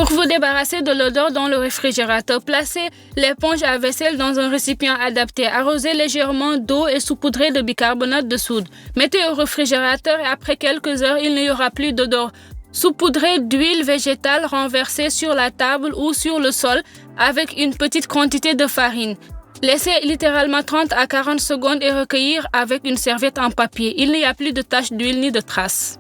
Pour vous débarrasser de l'odeur dans le réfrigérateur, placez l'éponge à vaisselle dans un récipient adapté. Arrosez légèrement d'eau et saupoudrez de bicarbonate de soude. Mettez au réfrigérateur et après quelques heures, il n'y aura plus d'odeur. Saupoudrez d'huile végétale renversée sur la table ou sur le sol avec une petite quantité de farine. Laissez littéralement 30 à 40 secondes et recueillir avec une serviette en papier. Il n'y a plus de taches d'huile ni de traces.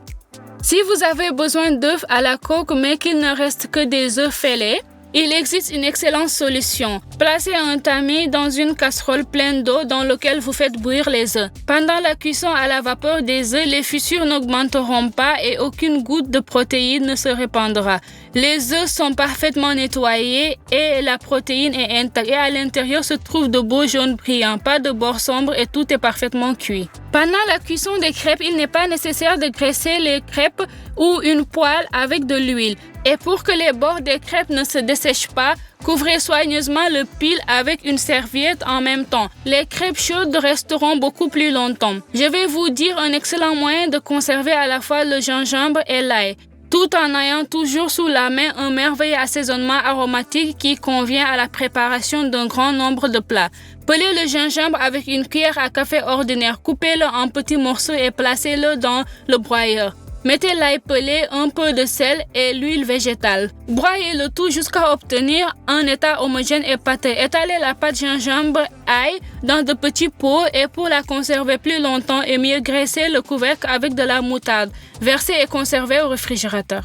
Si vous avez besoin d'œufs à la coque mais qu'il ne reste que des œufs fêlés, il existe une excellente solution. Placez un tamis dans une casserole pleine d'eau dans laquelle vous faites bouillir les œufs. Pendant la cuisson à la vapeur des œufs, les fissures n'augmenteront pas et aucune goutte de protéine ne se répandra. Les œufs sont parfaitement nettoyés et la protéine est intacte. Et à l'intérieur se trouvent de beaux jaunes brillants, pas de bords sombres et tout est parfaitement cuit. Pendant la cuisson des crêpes, il n'est pas nécessaire de graisser les crêpes ou une poêle avec de l'huile. Et pour que les bords des crêpes ne se dessèchent pas, couvrez soigneusement le pile avec une serviette en même temps. Les crêpes chaudes resteront beaucoup plus longtemps. Je vais vous dire un excellent moyen de conserver à la fois le gingembre et l'ail, tout en ayant toujours sous la main un merveilleux assaisonnement aromatique qui convient à la préparation d'un grand nombre de plats. Pelez le gingembre avec une cuillère à café ordinaire, coupez-le en petits morceaux et placez-le dans le broyeur. Mettez l'ail pelé, un peu de sel et l'huile végétale. Broyez le tout jusqu'à obtenir un état homogène et pâteux. Étalez la pâte gingembre-ail dans de petits pots et pour la conserver plus longtemps et mieux graissez le couvercle avec de la moutarde. Versez et conservez au réfrigérateur.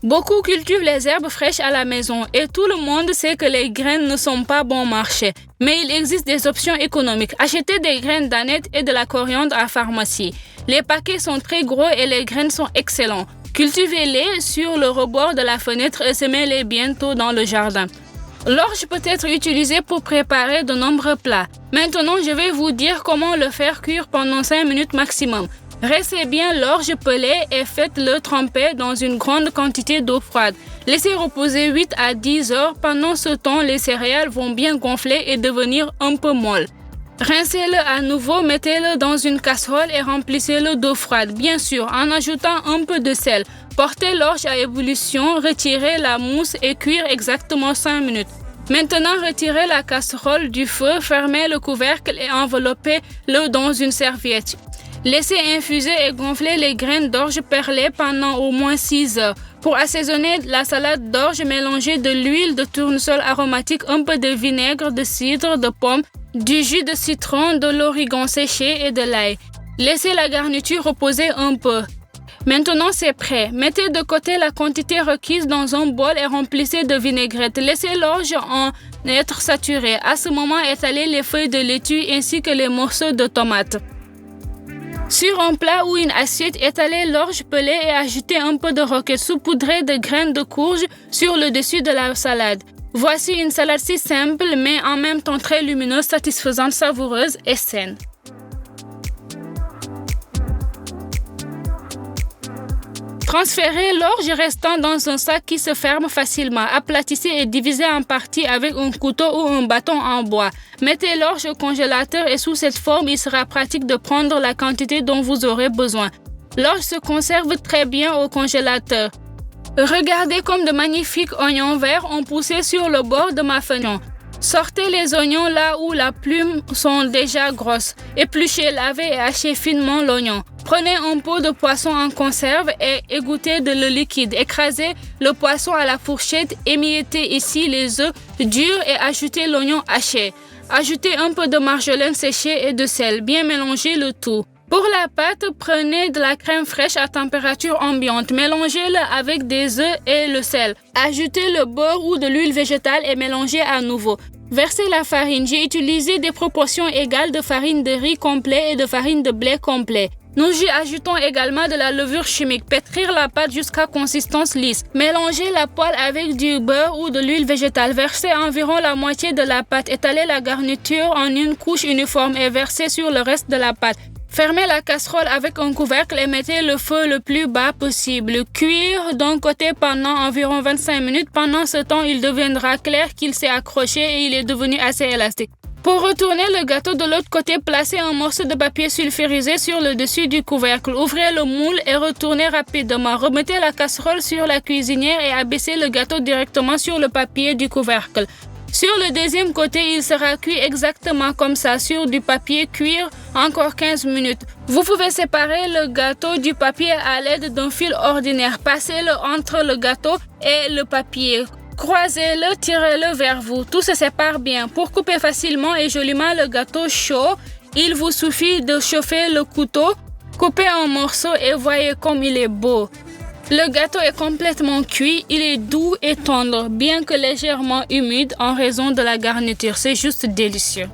Beaucoup cultivent les herbes fraîches à la maison et tout le monde sait que les graines ne sont pas bon marché. Mais il existe des options économiques. Achetez des graines d'aneth et de la coriandre à la pharmacie. Les paquets sont très gros et les graines sont excellentes. Cultivez-les sur le rebord de la fenêtre et semez-les bientôt dans le jardin. L'orge peut être utilisé pour préparer de nombreux plats. Maintenant, je vais vous dire comment le faire cuire pendant 5 minutes maximum. Rincez bien l'orge pelée et faites-le tremper dans une grande quantité d'eau froide. Laissez reposer 8 à 10 heures. Pendant ce temps, les céréales vont bien gonfler et devenir un peu molles. Rincez-le à nouveau, mettez-le dans une casserole et remplissez-le d'eau froide, bien sûr, en ajoutant un peu de sel. Portez l'orge à ébullition, retirez la mousse et cuire exactement 5 minutes. Maintenant, retirez la casserole du feu, fermez le couvercle et enveloppez-le dans une serviette. Laissez infuser et gonfler les graines d'orge perlées pendant au moins 6 heures. Pour assaisonner la salade d'orge, mélangez de l'huile de tournesol aromatique, un peu de vinaigre de cidre de pomme, du jus de citron, de l'origan séché et de l'ail. Laissez la garniture reposer un peu. Maintenant, c'est prêt. Mettez de côté la quantité requise dans un bol et remplissez de vinaigrette. Laissez l'orge en être saturé. À ce moment, étalez les feuilles de laitue ainsi que les morceaux de tomates. Sur un plat ou une assiette, étalez l'orge pelée et ajoutez un peu de roquette saupoudrée de graines de courge sur le dessus de la salade. Voici une salade si simple mais en même temps très lumineuse, satisfaisante, savoureuse et saine. Transférez l'orge restant dans un sac qui se ferme facilement. Aplatissez et divisez en parties avec un couteau ou un bâton en bois. Mettez l'orge au congélateur et sous cette forme, il sera pratique de prendre la quantité dont vous aurez besoin. L'orge se conserve très bien au congélateur. Regardez comme de magnifiques oignons verts ont poussé sur le bord de ma fenêtre. Sortez les oignons là où la plume sont déjà grosses. Épluchez, lavez et hachez finement l'oignon. Prenez un pot de poisson en conserve et égouttez de l'eau liquide. Écrasez le poisson à la fourchette, émiettez ici les œufs durs et ajoutez l'oignon haché. Ajoutez un peu de marjolaine séchée et de sel. Bien mélangez le tout. Pour la pâte, prenez de la crème fraîche à température ambiante. Mélangez-le avec des œufs et le sel. Ajoutez le beurre ou de l'huile végétale et mélangez à nouveau. Versez la farine. J'ai utilisé des proportions égales de farine de riz complet et de farine de blé complet. Nous y ajoutons également de la levure chimique. Pétrir la pâte jusqu'à consistance lisse. Mélangez la poêle avec du beurre ou de l'huile végétale. Versez environ la moitié de la pâte. Étalez la garniture en une couche uniforme et versez sur le reste de la pâte. Fermez la casserole avec un couvercle et mettez le feu le plus bas possible. Cuire d'un côté pendant environ 25 minutes. Pendant ce temps, il deviendra clair qu'il s'est accroché et il est devenu assez élastique. Pour retourner le gâteau de l'autre côté, placez un morceau de papier sulfurisé sur le dessus du couvercle. Ouvrez le moule et retournez rapidement. Remettez la casserole sur la cuisinière et abaissez le gâteau directement sur le papier du couvercle. Sur le deuxième côté, il sera cuit exactement comme ça, sur du papier cuire encore 15 minutes. Vous pouvez séparer le gâteau du papier à l'aide d'un fil ordinaire. Passez-le entre le gâteau et le papier. Croisez-le, tirez-le vers vous. Tout se sépare bien. Pour couper facilement et joliment le gâteau chaud, il vous suffit de chauffer le couteau, couper un morceau et voyez comme il est beau. Le gâteau est complètement cuit, il est doux et tendre, bien que légèrement humide en raison de la garniture. C'est juste délicieux.